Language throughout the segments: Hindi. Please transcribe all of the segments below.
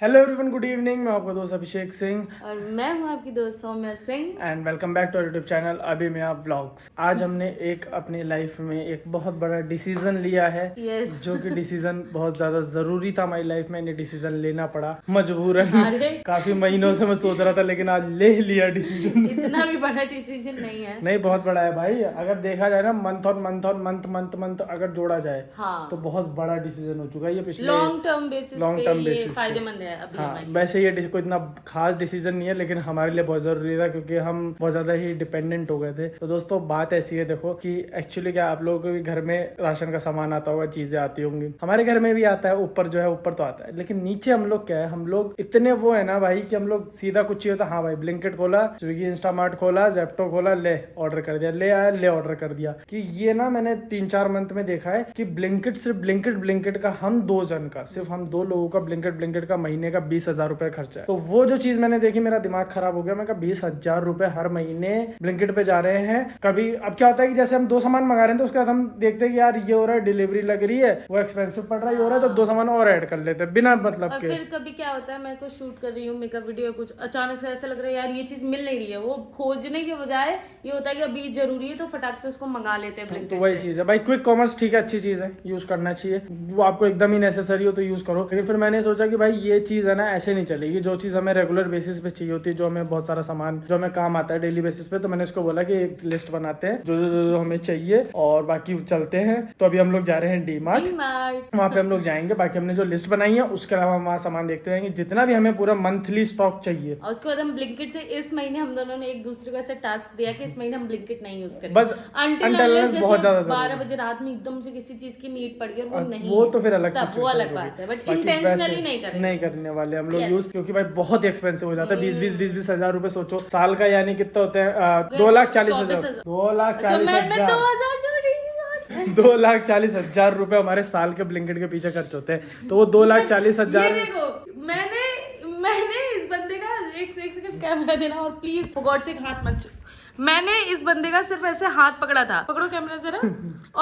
Hello everyone, good evening. मैं आपका दोस्त अभिषेक सिंह और मैं हूँ आपकी दोस्त Soumya Singh and welcome back to our YouTube channel अभी मैं आप व्लॉग्स। आज हमने एक अपनी लाइफ में एक बहुत बड़ा डिसीजन लिया है। Yes. जो कि डिसीजन बहुत ज्यादा जरूरी था हमारी लाइफ में। ये डिसीजन लेना पड़ा मजबूरन। अरे काफी महीनों से मैं सोच रहा था, लेकिन आज ले लिया डिसीजन। इतना भी बड़ा डिसीजन नहीं है। नहीं, बहुत बड़ा है भाई। अगर देखा जाए ना, मंथ अगर जोड़ा जाए हाँ, तो बहुत बड़ा डिसीजन हो चुका है ये पिछले long term term basis basis फायदेमंद है अभी हाँ, हमारे लिए। वैसे ये कोई इतना खास डिसीजन नहीं है, लेकिन हमारे लिए बहुत जरूरी था क्योंकि हम बहुत ज्यादा ही डिपेंडेंट हो गए थे। तो दोस्तों, बात ऐसी है, देखो कि एक्चुअली क्या आप लोगों के भी घर में राशन का सामान आता होगा, चीजें आती होंगी। हमारे घर में भी आता है, ऊपर जो है ऊपर तो आता है, लेकिन नीचे हम लोग क्या है, हम लोग इतने वो है ना भाई कि हम लोग सीधा कुछ चाहिए होता, हाँ भाई ब्लिंकिट खोला, स्विगी इंस्टामार्ट खोला, जेप्टो खोला, ले ऑर्डर कर दिया, ले आया, ले ऑर्डर कर दिया। कि ये ना मैंने 3-4 मंथ में देखा है कि ब्लिंकिट सिर्फ ब्लिंकिट का हम 2 जन का, सिर्फ हम 2 लोगों का ब्लिंकिट का महीने का 20,000 रुपए खर्चा है। तो वो जो चीज मैंने देखी, मेरा दिमाग खराब हो गया। मैं कहा 20,000 रुपए हर महीने ब्लिंकिट पे जा रहे हैं। कभी अब क्या होता है कि जैसे हम 2 सामान मंगा रहे हैं तो उसके बाद हम देखते हैं कि यार ये हो रहा है, डिलीवरी लग रही है, वो एक्सपेंसिव पड़ रहा है, ये हो रहा है, तो 2 सामान और ऐड कर लेते हैं बिना मतलब और के। फिर कभी क्या होता है, मैं कुछ शूट कर रही हूँ मेकअप वीडियो, कुछ अचानक से ऐसा लग रहा है यार ये चीज मिल नहीं रही है, वो खोजने के बजाय ये होता है कि अभी जरूरी है तो फटाक से उसको मंगा लेते हैं तो ब्लिंकिट वही से। चीज है भाई। क्विक कॉमर्स ठीक है, अच्छी चीज है, यूज करना चाहिए। वो आपको एकदम ही नेसेसरी हो तो यूज करो। लेकिन फिर मैंने सोचा कि भाई ये चीज है ना, ऐसे नहीं चलेगी। जो चीज हमें रेगुलर बेसिस पे चाहिए होती है, जो हमें बहुत सारा सामान जो हमें काम आता है डेली बेसिस पे, तो मैंने इसको बोला कि एक लिस्ट बनाते हैं जो हमें चाहिए और बाकी चलते हैं। तो अभी हम लोग जा रहे हैं डीमार्ट। वहाँ पे हम लोग जाएंगे, बाकी हमने जो लिस्ट बनाई है उसके अलावा हम वहाँ सामान देखते रहेंगे, जितना भी हमें पूरा मंथली स्टॉक चाहिए। और उसके बाद हम ब्लिंकिट से इस महीने हम दोनों ने एक दूसरे को ऐसे टास्क दिया कि इस महीने हम ब्लिंकिट नहीं यूज करेंगे। बस Until until unless बहुत ज्यादा जैसे 12 बजे रात में एकदम से किसी चीज की नीड पड़ गई और वो नहीं वो है, तो फिर अलग तब वो situation अलग होगी। बात है, बट बाकी इंटेंशनली वैसे नहीं करेंगे। नहीं करने वाले हम लोग Yes. यूज, क्योंकि भाई बहुत एक्सपेंसिव हो जाता है। 20 हजार रुपए सोचो साल का, यानी कितना होते हैं 2,40,000 2,40,000 2,40,000 रुपए हमारे साल के ब्लिंकिट के पीछे खर्च होते हैं। तो वो 2,40,000 ये देखो, मैंने इस बंदे का एक सेकंड कैमरा देना, और प्लीज फॉर गॉड से हाथ मत छू। मैंने इस बंदे का सिर्फ ऐसे हाथ पकड़ा था, पकड़ो कैमरा जरा,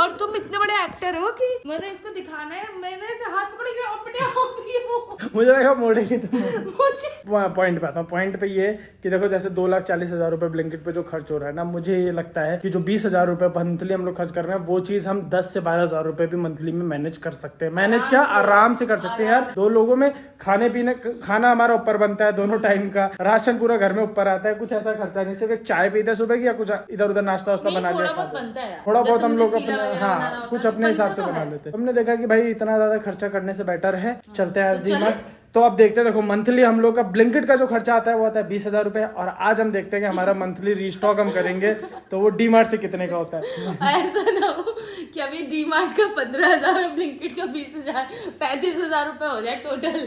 और तुम इतने बड़े एक्टर हो कि मैंने इसको दिखाना है, मैंने ऐसे हाथ पकड़ के अपने आप ही वो मुझे लगा मोड़ेगी तो मुझे पॉइंट पे आता हूँ। पॉइंट पे ये कि देखो, जैसे 2,40,000 रुपए ब्लिंकिट पे जो खर्च हो रहा है ना, मुझे ये लगता है कि जो 20,000 रुपए मंथली हम लोग खर्च कर रहे हैं, वो चीज हम 10 से 12,000 रुपए भी मंथली में मैनेज कर सकते हैं। मैनेज क्या, आराम से कर सकते हैं यार। 2 लोगों में खाने पीने, खाना हमारा ऊपर बनता है दोनों टाइम का, राशन पूरा घर में ऊपर आता है, कुछ ऐसा खर्चा नहीं। सिर्फ एक चाय पी 10 रुपए की, या कुछ इधर उधर नाश्ता वास्ता बना लिया, थोड़ा बहुत बनता है, थोड़ा बहुत जैसे हम मुझे लोग चीला अपने वगैरह बनाना हाँ होता कुछ है, अपने हिसाब से बनता तो बना है। लेते हैं। हमने देखा कि भाई इतना ज्यादा खर्चा करने से बेटर है चलते हैं आज डीमार्ट। तो अब देखते हैं, देखो मंथली हम लोग का ब्लिंकिट का जो खर्चा आता है वो आता है 20,000 रुपए, और आज हम देखते हैं कि हमारा मंथली रीस्टॉक हम करेंगे तो वो डीमार्ट से कितने का होता है। ऐसा ना हो कि अभी डीमार्ट का 15,000 और ब्लिंकिट का 20,000, 35,000 रुपए हो जाए टोटल।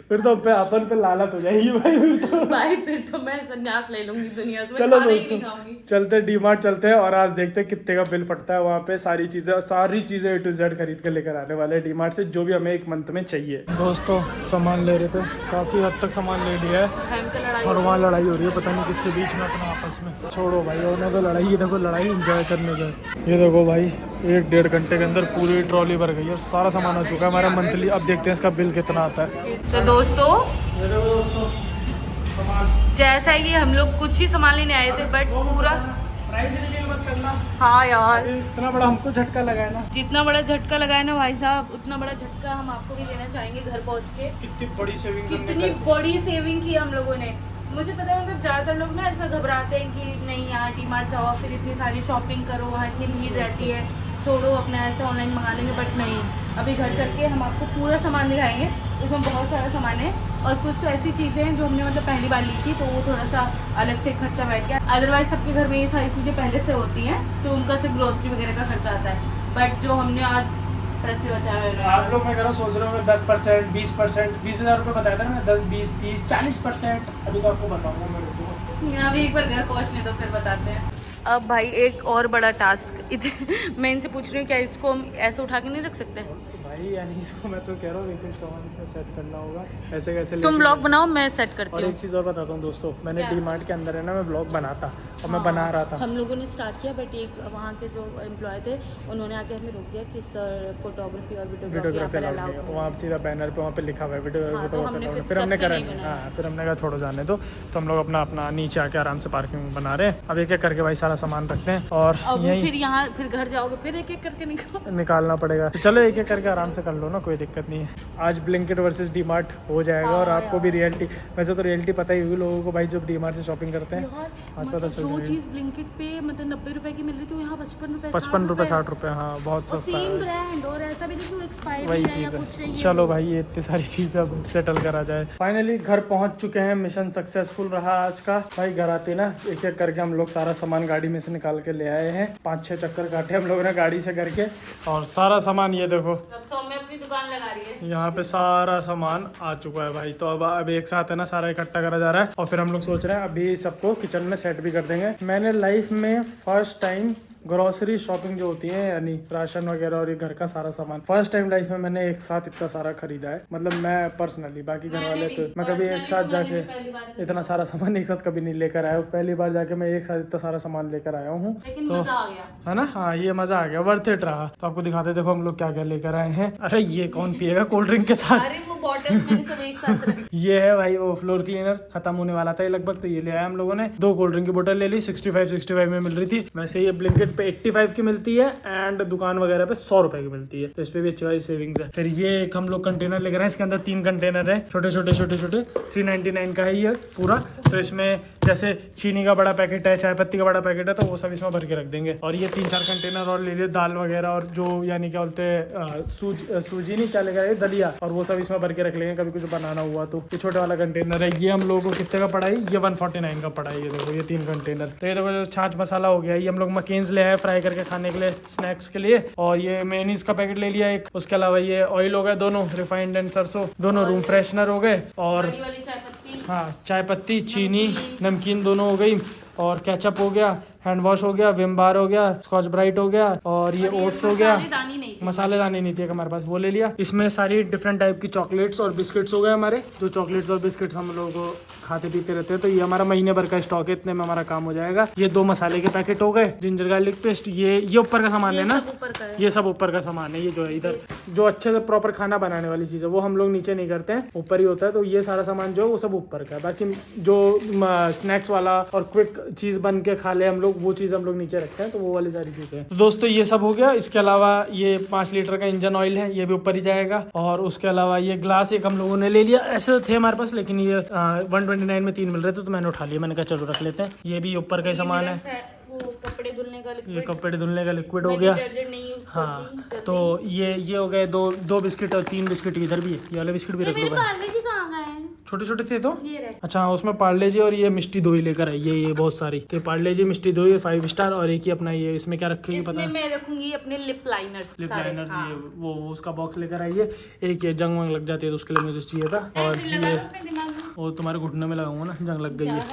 फिर तो अपन पे लालच हो जाएगी भाई। फिर तो मैं संन्यास ले लूंगी दुनिया से, मैं चलो खाना ही दोस्तों, नहीं खाऊंगी। चलते डीमार्ट चलते हैं और आज देखते हैं कितने का बिल पड़ता है। वहाँ पे सारी चीजें A to Z खरीद के लेकर आने वाले हैं डीमार्ट से, जो भी हमें एक मंथ में चाहिए। दोस्तों, सामान ले रहे थे, काफी हद तक सामान ले लिया है, भयंकर लड़ाई और वहाँ लड़ाई हो रही है, पता नहीं किसके बीच में, अपना आपस में। छोड़ो भाई, और तो लड़ाई, ये देखो लड़ाई एंजॉय करने जाए। ये देखो भाई, 1-1.5 घंटे के अंदर पूरी ट्रॉली भर गई और सारा सामान आ चुका है हमारा मंथली। अब देखते हैं इसका बिल कितना आता है। तो दोस्तों, जैसा कि हम लोग कुछ ही सामान लेने आए थे, बट पूरा प्राइस रिवील मत करना। हाँ यार, इतना बड़ा हमको झटका लगा है ना। जितना बड़ा झटका लगा है ना भाई साहब, उतना बड़ा झटका हम आपको भी देना चाहेंगे घर पहुंच के। कितनी बड़ी सेविंग, कितनी बड़ी सेविंग की हम लोगों ने। मुझे पता है, मतलब ज्यादातर लोग ना ऐसा घबराते हैं कि नहीं यार डीमार्ट जाओ, फिर इतनी सारी शॉपिंग करो, वहाँ इतनी भीड़ रहती है, छोड़ो अपना ऐसे ऑनलाइन मंगा लेंगे। बट नहीं, अभी घर चल के हम आपको पूरा सामान दिखाएंगे। उसमें बहुत सारा सामान है, और कुछ तो ऐसी चीज़ें हैं जो हमने मतलब पहली बार ली थी, तो वो थोड़ा सा अलग से खर्चा बैठ गया। अदरवाइज सबके घर में ये सारी चीज़ें पहले से होती हैं, तो उनका सिर्फ ग्रोसरी वगैरह का खर्चा आता है। बट जो हमने आज पैसे बचाए हुए, आप लोग मैं कह रहा हूँ, सोच रहे हो 10%, 20%, 20,000 रुपये बताया था ना, 10, 20, 30, 40%। अभी तो आपको बताऊंगा मैं, रुको अभी एक बार घर पहुँचने तो फिर बताते हैं। अब भाई एक और बड़ा टास्क मैं इनसे पूछ रही हूँ, क्या इसको हम ऐसे उठा के नहीं रख सकते? तो भाई भाई यानी इसको मैं तो कह रहा हूँ लेकिन इसको सेट करना होगा ऐसे कैसे तुम ब्लॉग बनाओ, मैं सेट करती और हूँ। एक चीज़ और बताता हूँ दोस्तों, मैंने डीमार्ट के अंदर है ना मैं ब्लॉग बनाता और मैं बना रहा था। हम लोगों ने स्टार्ट किया बट एक वहाँ के जो एम्प्लॉय थे उन्होंने आके हमें रोक दिया कि सर फोटोग्राफी और वीडियोग्राफी अलाउड नहीं है। वहाँ सीधा बैनर पे वहाँ पे लिखा हुआ है वीडियो फोटोग्राफी। फिर हमने करा फिर हमने कहा छोड़ो जाने दो, तो हम लोग अपना अपना नीचे आके आराम से पार्किंग में बना रहे हैं। अब एक एक करके भाई सारा सामान रखते हैं और यहीं फिर यहाँ फिर घर जाओगे फिर एक एक करके निकालना पड़ेगा। तो चलो एक एक करके आराम से कर लो ना, कोई दिक्कत नहीं है। आज ब्लिंकिट वर्सेस डीमार्ट हो जाएगा और आपको भी रियलिटी, वैसे तो रियलिटी पता ही होगी लोगों को भाई जो डीमार्ट से शॉपिंग करते हैं। आज पता चल जो चीज़ ब्लिंकिट पे मतलब 90 रुपए की मिल रही थी यहाँ 55 रुपये 60 रुपये। हाँ बहुत सस्ता है ब्रांड और ऐसा भी नहीं एक्सपायरी वही चीज़ है। चलो भाई ये इतनी सारी चीज़ें अब सेटल करा जाए। फाइनली घर पहुंच चुके हैं, मिशन सक्सेसफुल रहा आज का। भाई घर आते ना एक एक करके हम लोग सारा सामान गाड़ी में से निकाल के ले आए हैं। 5-6 चक्कर काटे हम लोगों ने गाड़ी से करके और सारा सामान ये देखो सौम्य अपनी दुकान लगा रही है। यहाँ पे सारा सामान आ चुका है भाई। तो अब एक साथ है ना सारा इकट्ठा करा जा रहा है और फिर हम लोग सोच रहे हैं अभी सबको किचन में सेट भी कर देंगे। मैंने लाइफ में फर्स्ट टाइम ग्रोसरी शॉपिंग जो होती है यानी राशन वगैरह और ये घर का सारा सामान फर्स्ट टाइम लाइफ में मैंने एक साथ इतना सारा खरीदा है। मतलब मैं पर्सनली, बाकी घर वाले तो मैं कभी एक साथ जाके इतना सारा सामान एक साथ कभी नहीं लेकर आया हूँ। पहली बार जाके मैं एक साथ इतना सारा सामान लेकर आया हूँ, तो मजा आ गया है ना। हाँ ये मजा आ गया, वर्थ इट रहा। तो आपको दिखाते देखो हम लोग क्या क्या लेकर आए हैं। अरे ये कौन पिएगा कोल्ड ड्रिंक के साथ। अरे वो बॉटल्स मैंने सब एक साथ रखी। ये है भाई वो फ्लोर क्लीनर, खत्म होने वाला था ये लगभग, तो ये ले आए हम लोगों ने। 2 कोल्ड ड्रिंक की बोतल ले ली, 65 में मिल रही थी। वैसे ये ब्लिंकिट पे 85 की मिलती है एंड दुकान वगैरह पे 100 रुपए की मिलती है, तो इस पे भी अच्छी वाली सेविंग्स है। फिर ये एक हम लोग कंटेनर लेकर आए, इसके अंदर 3 कंटेनर है छोटे छोटे 399 का है ये पूरा। तो इसमें जैसे चीनी का बड़ा पैकेट है, चाय पत्ती का बड़ा पैकेट है, तो वो सब इसमें भर के रख देंगे। और ये 3-4 कंटेनर और ले लिए दाल वगैरह और जो यानी क्या बोलते हैं सूजी नहीं क्या लेकर आए, दलिया, और वो सब इसमें भर के रख लेंगे कभी कुछ बनाना हुआ तो। ये छोटे वाला कंटेनर है, ये हम लोगों को कितने का पड़ा है, ये 149 का पड़ा है। ये देखो ये 3 कंटेनर। तो ये देखो छाछ मसाला हो गया, ये हम लोग मकेन्स ले आए फ्राई करके खाने के लिए स्नैक्स के लिए। और ये मेयोनीज का पैकेट ले लिया एक। उसके अलावा ये ऑयल हो गया दोनों, रिफाइंड एंड सरसों दोनों, रूम फ्रेशनर हो गए, और हाँ चाय पत्ती, चीनी, नमकीन दोनों हो गई, और केचप हो गया, हैंड वॉश हो गया, विम बार हो गया, स्कॉच ब्राइट हो गया, और ये ओट्स हो गया। मसालेदानी नहीं थी हमारे पास, वो ले लिया। इसमें सारी डिफरेंट टाइप की चॉकलेट्स और बिस्किट्स हो गए हमारे, जो चॉकलेट्स और बिस्किट्स हम लोगों को खाते पीते रहते हैं, तो ये हमारा महीने भर का स्टॉक है, इतने में हमारा काम हो जाएगा। ये 2 मसाले के पैकेट हो गए, जिंजर गार्लिक पेस्ट, ये ऊपर का सामान है ना, ये सब ऊपर का सामान है। ये जो है इधर जो अच्छे से प्रॉपर खाना बनाने वाली चीज़ है वो हम लोग नीचे नहीं करते हैं, ऊपर ही होता है। तो ये सारा सामान जो है वो सब ऊपर का है। बाकी जो स्नैक्स वाला और क्विक चीज़ बन के खा ले हम लोग, वो चीज़ हम लोग नीचे रखते हैं, तो वो वाली सारी चीज़ें। तो दोस्तों ये सब हो गया। इसके अलावा ये 5 लीटर का इंजन ऑयल है, ये भी ऊपर ही जाएगा। और उसके अलावा ये ग्लास एक हम लोगों ने ले लिया, ऐसे तो थे हमारे पास, लेकिन ये 129 में 3 मिल रहे थे, तो मैंने उठा लिया। मैंने कहा चलो रख लेते हैं। ये भी ऊपर का ही सामान है, कपड़े धुलने का लिक्विड, ये कपड़े धुलने का लिक्विड हो गया। हाँ तो ये हो गए 2 बिस्किट और 3 बिस्किट इधर भी है। ये वाले बिस्किट भी रख लो भाई, छोटे छोटे थे तो। अच्छा हाँ उसमें पार्ले जी और ये मिष्टी दोई लेकर आई, ये बहुत सारी। तो पार्ले जी, मिष्टी दोई 5 स्टार, और एक ही अपना ये, इसमें क्या रखेगी पता है, मैं रखूंगी अपने लिप लाइनर्स। हाँ। ये वो उसका बॉक्स लेकर आई है। एक ये जंग वंग लग जाती है तो उसके लिए मुझे चाहिए था। और ये वो तुम्हारे घुटने में लगाऊंगा ना, जंग लग गई है।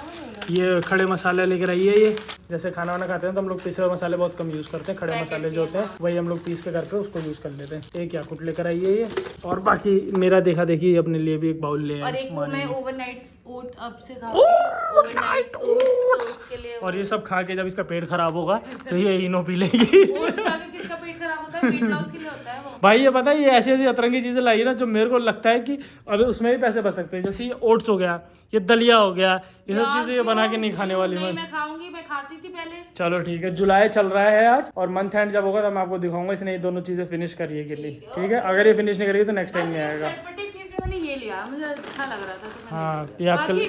ये खड़े मसाले लेकर आई है। ये जैसे खाना वाना खाते हैं तो हम लोग पिसे हुए मसाले बहुत कम यूज़ करते हैं, खड़े मसाले जो होते हैं वही हम लोग पीस के घर पे उसको यूज़ कर लेते हैं। एक याकुट लेकर आई है ये। और बाकी मेरा देखा देखी अपने लिए भी एक बाउल ले आए, मैं ओवरनाइट ओट अब से ओवरनाइट ओट्स के लिए। और ये सब खा के जब इसका पेट खराब होगा तो ये इनो पी लेगी। ओट्स खा के किसका पेट खराब होता है? वेट लॉस के लिए होता है वो। भाई ये पता है, ये ऐसी ऐसी अतरंगी चीज़ें लाई है ना जो मेरे को लगता है कि अभी उसमें भी पैसे बच सकते हैं। जैसे ये ओट्स हो गया, ये दलिया हो गया, ये सब चीज़ें ये बना के नहीं खाने वाली। मैं खाऊंगी, मैं खाती थी पहले। चलो ठीक है, जुलाई चल रहा है आज, और मंथ एंड जब होगा तो मैं आपको दिखाऊंगा। इसने ये दोनों चीज़ें फिनिश करिए के लिए, ठीक है। अगर ये फिनिश नहीं करेगी तो नेक्स्ट टाइम नहीं आएगा। मैंने ये लिया, मुझे अच्छा लग रहा था तो हाँ ये आजकल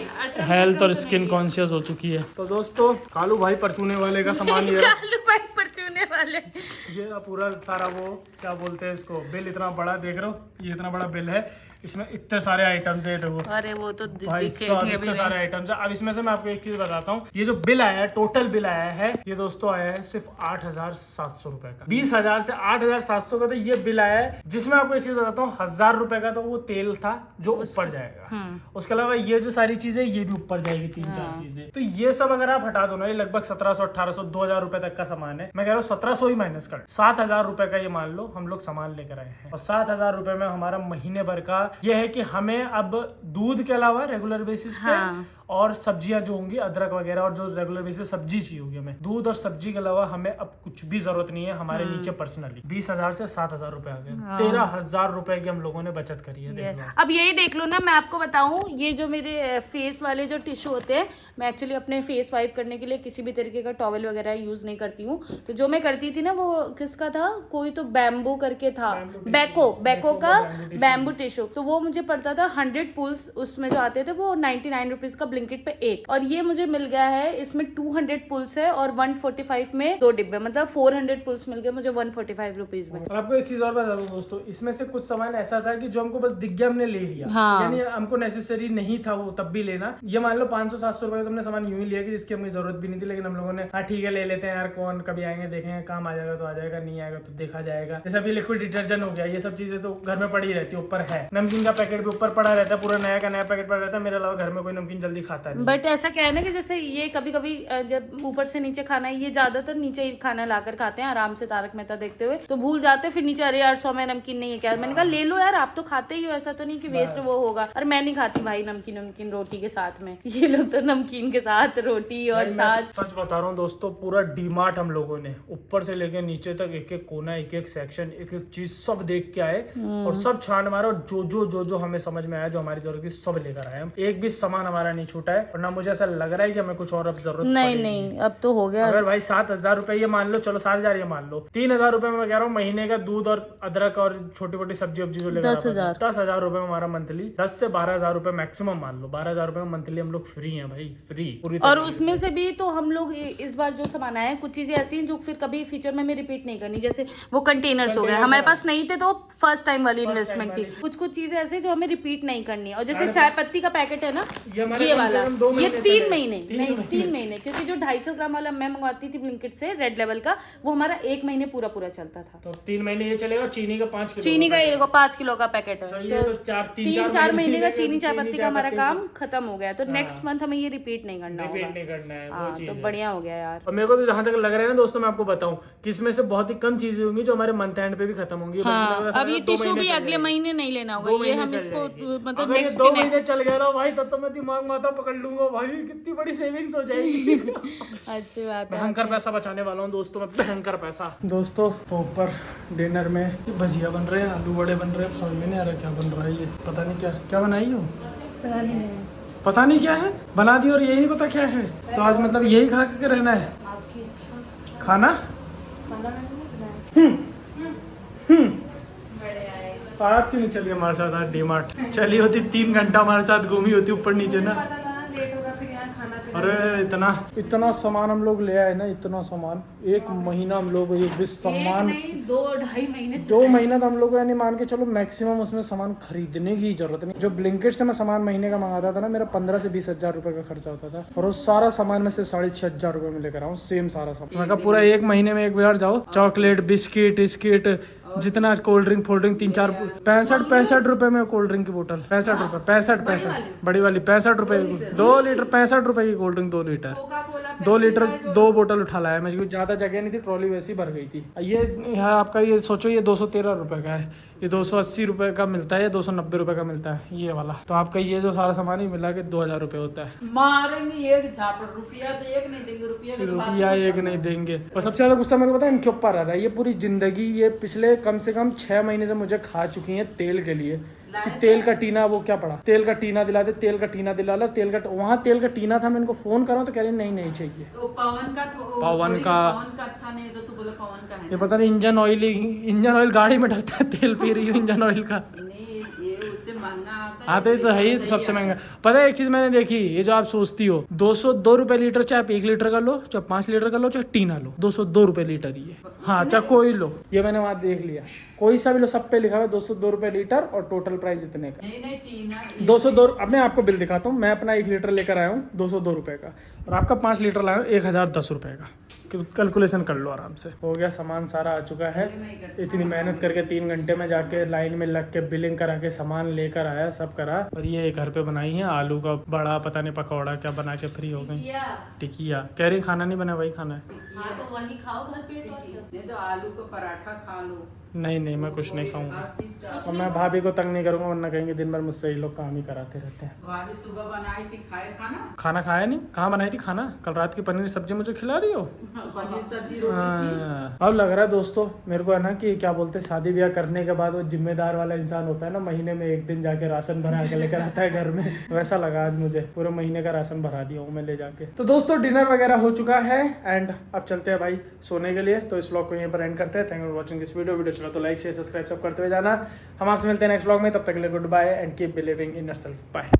हेल्थ और स्किन कॉन्शियस हो चुकी है। तो दोस्तों कालू भाई परचूने वाले का सामान ये कालू भाई परचूने वाले, ये पूरा सारा वो क्या बोलते हैं इसको, बिल इतना बड़ा देख रहे हो, ये इतना बड़ा बिल है। इसमें इतने सारे आइटम्स है देखो अरे वो तो भाई साहब, इतने सारे आइटम्स है। अब इसमें से मैं आपको एक चीज बताता हूँ, ये जो बिल आया है, टोटल बिल आया है, ये दोस्तों आया है सिर्फ 8,700 रुपए का। 20,000 से 8,700 का तो ये बिल आया है, जिसमें आपको एक चीज बताता हूँ, 1,000 रुपए का तो वो तेल था जो ऊपर जाएगा, उसके अलावा ये जो सारी चीजें ये भी ऊपर जाएगी, 3-4 चीजें। तो ये सब अगर आप हटा दो ना, ये लगभग 1,700, 1,800, 2,000 रुपए तक का सामान है। मैं कह रहा हूँ 1,700 ही माइनस कर, 7,000 रुपए का ये मान लो हम लोग सामान लेकर आए हैं, और 7,000 रुपए में हमारा महीने भर का ये है कि हमें अब दूध के अलावा रेगुलर बेसिस पे और सब्जियां जो होंगी, अदरक वगैरह, और जो रेगुलर बेसिस सब्जी चाहिए होगी हमें, दूध और सब्जी के अलावा हमें अब कुछ भी जरूरत नहीं है हमारे नीचे पर्सनली। 20,000 से 7,000 रुपए आ गए, 13,000 रुपए की हम लोगों ने बचत करी है। देख लो। अब यही देख लो ना, मैं आपको बताऊं, ये जो मेरे फेस वाले जो टिश्यू होते हैं, मैं एक्चुअली अपने फेस वाइप करने के लिए किसी भी तरीके का टॉवल वगैरह यूज नहीं करती हूँ। तो जो मैं करती थी ना, वो किसका था, कोई तो बैम्बू करके था, बैको का बैम्बू टिश्यू। तो वो मुझे पड़ता था 100 पुल्स, उसमें जो आते थे वो 99 रुपीज का ब्लिंकिट पे एक, और ये मुझे मिल गया है, इसमें 200 पुल्स है और 145 में 2 डिब्बे, मतलब 400 पुल्स मिल गए मुझे 145 रुपीज में। और आपको एक चीज और बता दूं दोस्तों, इसमें से कुछ सामान ऐसा था कि जो हमको बस दिख गया हमने ले लिया, यानी हमको नेसेसरी नहीं था वो तब भी लेना। ये मान लो 500-700 रुपए तुमने सामान यूं ही लिया कि जिसकी हमें जरूरत भी नहीं थी, लेकिन हम लोगों ने हाँ ठीक है ले लेते हैं यार, कौन कभी आएंगे देखेंगे, काम आ जाएगा तो आ जाएगा, नहीं आएगा तो देखा जाएगा। जैसे अभी लिक्विड डिटर्जेंट हो गया, ये सब चीजें तो घर में पड़ी रहती है, ऊपर है। नमकीन का पैकेट भी ऊपर पड़ा रहता है, पूरा नया का नया पैकेट पड़ा रहता है। मेरे अलावा घर में कोई नमकीन जल्दी खाता नहीं। बट ऐसा क्या है ना कि जैसे ये कभी कभी जब ऊपर से नीचे खाना है, ये ज्यादातर नीचे ही खाना लाकर खाते हैं आराम से, तारक मेहता देखते हुए, तो भूल जाते हैं फिर नीचे, अरे यार 100 में नमकीन नहीं है क्या। मैंने कहा ले लो यार, आप तो खाते ही हो, ऐसा तो नहीं कि वेस्ट वो होगा। और मैं नहीं खाती भाई नमकीन रोटी के साथ में, ये लोग तो नमकीन के साथ रोटी और छाछ। सच बता रहा हूँ दोस्तों, पूरा डीमार्ट हम लोगों ने ऊपर से लेके नीचे तक एक एक कोना, एक एक सेक्शन, एक एक चीज सब देख के आए और सब छान मारा, और जो हमें समझ में आया, जो हमारी जरूरत थी, सब लेकर आए हम। एक भी सामान हमारा नहीं छूटा है, और ना मुझे ऐसा लग रहा है कि हमें कुछ और अब जरूरत नहीं, अब तो हो गया। अगर भाई 7,000 रुपए ये मान लो, चलो 7,000 ये मान लो, 3,000 रुपए में मैं कह रहा हूँ महीने का दूध और अदरक और छोटी मोटी सब्जी वब्जी जो लेकर 10,000 रुपए में हमारा मंथली, 10 से 12,000 रुपए मैक्सिमम मान लो, 12,000 रुपए में मंथली हम लोग फ्री हैं भाई, फ्री पूरी। और उसमें से भी तो हम लोग इस बार जो सामान आया है, कुछ चीजें ऐसी हैं जो फिर कभी फ्यूचर में रिपीट नहीं करनी, जैसे वो कंटेनर्स हो गए, हमारे पास नहीं थे तो फर्स्ट टाइम वाली इन्वेस्टमेंट थी। कुछ चीजें ऐसे जो हमें रिपीट नहीं करनी है। और जैसे चाय पत्ती का पैकेट है ना, ये वाला, ये 3 महीने नहीं 3 महीने, क्योंकि जो 250 ग्राम वाला मैं मंगवाती थी ब्लिंकिट से रेड लेवल का, वो हमारा 1 महीने पूरा चलता था। तो 3 महीने ये चलेगा। चीनी का 5 किलो, चीनी का ये 5 किलो का पैकेट है, तो 3-4 महीने का चीनी चाय पत्ती का हमारा काम खत्म हो गया। तो नेक्स्ट मंथ हमें ये रिपीट नहीं करना है, तो बढ़िया हो गया यार। और मेरे को तो जहाँ तक लग रहा है ना दोस्तों, मैं आपको बताऊं कि इसमें से बहुत ही कम चीजें होंगी जो हमारे मंथ एंड पे भी खत्म होंगी। अब ये टिश्यू भी अगले महीने नहीं लेना होगा, ये हम इसको मतलब नेक्स्ट 2 महीने चल गया ना भाई, तब तो मैं दिमाग माथा पकड़ लूंगा भाई, कितनी बड़ी सेविंग्स हो जाएगी। अच्छी बात है, भयंकर पैसा बचाने वाला हूँ दोस्तों मैं, भयंकर पैसा। दोस्तों तो ऊपर डिनर में भजिया बन रहे हैं, आलू बड़े बन रहे हैं, समझ में नहीं आ रहा क्या बन रहा है, ये पता नहीं क्या बनाई हो, पता नहीं क्या है, बना दी और यही नहीं पता क्या है। तो आज मतलब यही खा के रहना है, खाना आप क्यों नहीं चलिए हमारे साथ आज डीमार्ट? चली होती 3 घंटा हमारे साथ घूमी होती ऊपर नीचे ना। अरे इतना सामान हम लोग ले आए ना, इतना सामान, 1 महीना हम लोग ये भी सामान, 2 महीना तो हम लोग यानी मान के चलो मैक्सिमम उसमें सामान खरीदने की जरूरत नहीं। जो ब्लिंकिट से मैं सामान महीने का मंगाता था ना, मेरा 15 से 20 हजार रुपए का खर्चा होता था, और वो सारा सामान में सिर्फ 6,500 रुपए में लेकर आऊँ, सेम सारा सामान। मैं कहा पूरा 1 महीने में 1 बार जाओ, चॉकलेट बिस्किट जितना कोल्ड ड्रिंक फोल्ड ड्रिंक 3-4 65 रुपए में कोल्ड ड्रिंक की बोतल, 65 रुपए, 65 बड़ी वाली 65 रुपए, 2 लीटर 65 रुपए की कोल्ड ड्रिंक, 2 लीटर 2 लीटर 2 बोतल उठा लाया मैं, क्योंकि ज्यादा जगह नहीं थी, ट्रॉली वैसी भर गई थी। ये यहाँ आपका ये सोचो, ये 213 रुपए का है, ये 280 रुपए का मिलता है, 290 रुपए का मिलता है ये वाला। तो आपका ये जो सारा सामान ही मिला के 2,000 रुपए होता है। मारेंगे एक झापड़, रुपया तो एक नहीं देंगे, रुपया एक नहीं देंगे। और सबसे ज्यादा गुस्सा मेरे को पता है इनके ऊपर आ रहा है, ये पूरी जिंदगी, ये पिछले कम से कम 6 महीने से मुझे खा चुकी है तेल के लिए। तेल का टीना, वो क्या पड़ा, तेल का टीना दिला दे, तेल का टीना दिला ला, तेल का वहाँ तेल का टीना था, मैं इनको फोन कर रहा हूँ तो कह रही नहीं चाहिए। तो पवन का अच्छा नहीं है, तो तू बोले पवन का है। ये पता नहीं इंजन ऑयल गाड़ी में डलता है, तेल पी रही हूँ इंजन ऑयल का। नहीं, ये उससे महंगा हाँ तो ये तो है ही सबसे महंगा। पता है एक चीज मैंने देखी, ये जो आप सोचती हो 202 रुपए लीटर, चाहे आप 1 लीटर का लो, चाहे 5 लीटर का लो, चाहे टीना लो, 202 रुपए लीटर ही है। हाँ चाहे कोई लो, ये मैंने वहाँ देख लिया, कोई सा भी लो, सब पे लिखा हुआ है 202 रुपए लीटर और टोटल प्राइस इतने का। नहीं टीना 202। अब मैं आपको बिल दिखाता हूँ। मैं अपना 1 लीटर लेकर आया हूँ 202 रुपए का, और आपका 5 लीटर लाया हूँ 1010 रुपए का। कैलकुलेशन कर लो आराम से। हो गया, सामान सारा आ चुका है। इतनी मेहनत करके 3 घंटे में जाके लाइन में लग के बिलिंग करा के सामान लेकर आया, सब करा। और ये घर पे बनाई है आलू का बड़ा, पता नहीं पकौड़ा क्या बना के फ्री हो गई। टिकिया कह रही खाना नहीं बना, वही खाना है। हाँ तो वही खाओ, घर पेट भर के। नहीं तो आलू का पराठा खा लो। नहीं मैं कुछ नहीं खाऊंगा, हर चीज का- और मैं भाभी को तंग नहीं करूंगा, वरना कहेंगे दिन भर मुझसे ये लोग काम ही कराते रहते हैं। भाभी सुबह बनाई थी, खाए खाना। खाना खाया नहीं? कहाँ बनाई थी खाना? कल रात की पनीर सब्जी मुझे खिला रही हो? पनीर सब्जी रोटी थी। हाँ। अब लग रहा है दोस्तों मेरे को है ना कि क्या बोलते हैं, शादी ब्याह करने के बाद वो जिम्मेदार वाला इंसान होता है ना, महीने में 1 दिन जाके राशन भरा के लेकर आता है घर में, वैसा लगा आज मुझे। पूरे महीने का राशन भरा दिया हूँ मैं ले जाके। तो दोस्तों डिनर वगैरह हो चुका है एंड अब चलते हैं भाई सोने के लिए। तो इस व्लॉग को यहीं पर एंड करते हैं। Thank you for watching this video चला तो लाइक शेयर सब्सक्राइब सब करते हुए जाना। हम आपसे मिलते हैं नेक्स्ट व्लॉग में, तब तक के लिए good bye and keep believing in yourself. Bye.